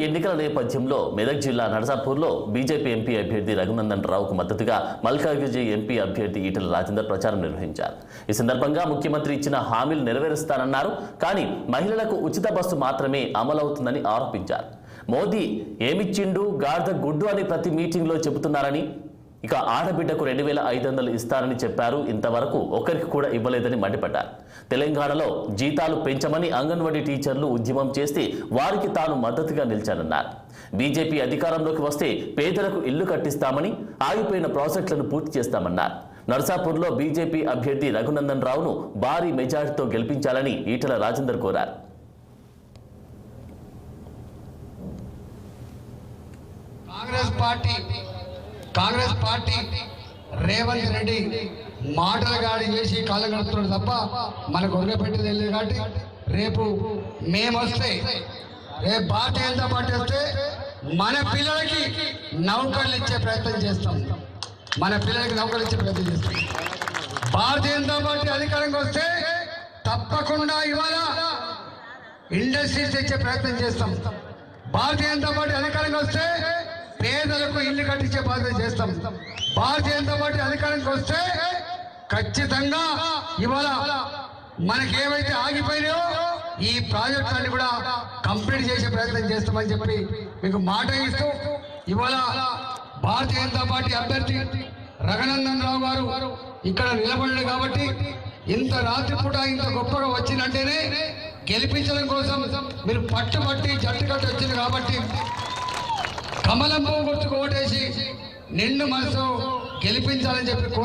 ఎన్నికల నేపథ్యంలో మెదక్ జిల్లా నర్సాపూర్లో బీజేపీ ఎంపీ అభ్యర్థి రఘునందన్ రావుకు మద్దతుగా మల్కాజ్గిరి ఎంపీ అభ్యర్థి ఈటెల రాజేందర్ ప్రచారం నిర్వహించారు. ఈ సందర్భంగా ముఖ్యమంత్రి ఇచ్చిన హామీలు నెరవేరుస్తానన్నారు. కానీ మహిళలకు ఉచిత బస్సు మాత్రమే అమలవుతుందని ఆరోపించారు. మోదీ ఏమిచ్చిండు గాడిద గుడ్డు అని ప్రతి మీటింగ్లో చెబుతున్నారని, ఇక ఆడబిడ్డకు 2500 ఇస్తారని చెప్పారు. ఇంతవరకు ఒకరికి కూడా ఇవ్వలేదని మండిపడ్డారు. తెలంగాణలో జీతాలు పెంచమని అంగన్వాడీ టీచర్లు ఉద్యమం చేస్తే వారికి తాను మద్దతుగా నిలిచానన్నారు. బీజేపీ అధికారంలోకి వస్తే పేదలకు ఇల్లు కట్టిస్తామని, ఆగిపోయిన ప్రాజెక్టులను పూర్తి చేస్తామన్నారు. నర్సాపూర్లో బీజేపీ అభ్యర్థి రఘునందన్ రావును భారీ మెజారిటీతో గెలిపించాలని ఈటెల రాజేందర్ కోరారు. కాంగ్రెస్ పార్టీ రేవంత్ రెడ్డి మాటలు గాడి చేసి కాలం గడుపుతున్నాడు తప్ప మనకు వదిలిపెట్టేది తెలియదు. కాబట్టి రేపు మేము వస్తే, రేపు భారతీయ జనతా పార్టీ వస్తే మన పిల్లలకి నౌకర్లు ఇచ్చే ప్రయత్నం చేస్తాం. భారతీయ జనతా పార్టీ అధికారంగా వస్తే తప్పకుండా ఇవాళ ఇండస్ట్రీస్ తెచ్చే ప్రయత్నం చేస్తాం. భారతీయ జనతా పార్టీ అధికారంగా వస్తే పేదలకు ఇల్లు కట్టించే బాధ్యత చేస్తాం. భారతీయ జనతా పార్టీ అధికారానికి వస్తే ఖచ్చితంగా ఇవాళ మనకేవైతే ఆగిపోయినాయో ఈ ప్రాజెక్టులన్నీ కూడా కంప్లీట్ చేసే ప్రయత్నం చేస్తామని చెప్పి మీకు మాట ఇస్తూ, ఇవాళ భారతీయ జనతా పార్టీ అభ్యర్థి రఘునందన్ రావు గారు ఇక్కడ నిలబడలేదు. కాబట్టి ఇంత రాత్రిపూట ఇంత గొప్పగా వచ్చిందంటేనే గెలిపించడం కోసం మీరు పట్టుబట్టి జట్టు కట్టి వచ్చింది. కాబట్టి కమలం పువ్వు గుర్తుకు ఓటేసి నిండు మనసు గెలిపించాలని చెప్పి కోరుకుంటున్నాను.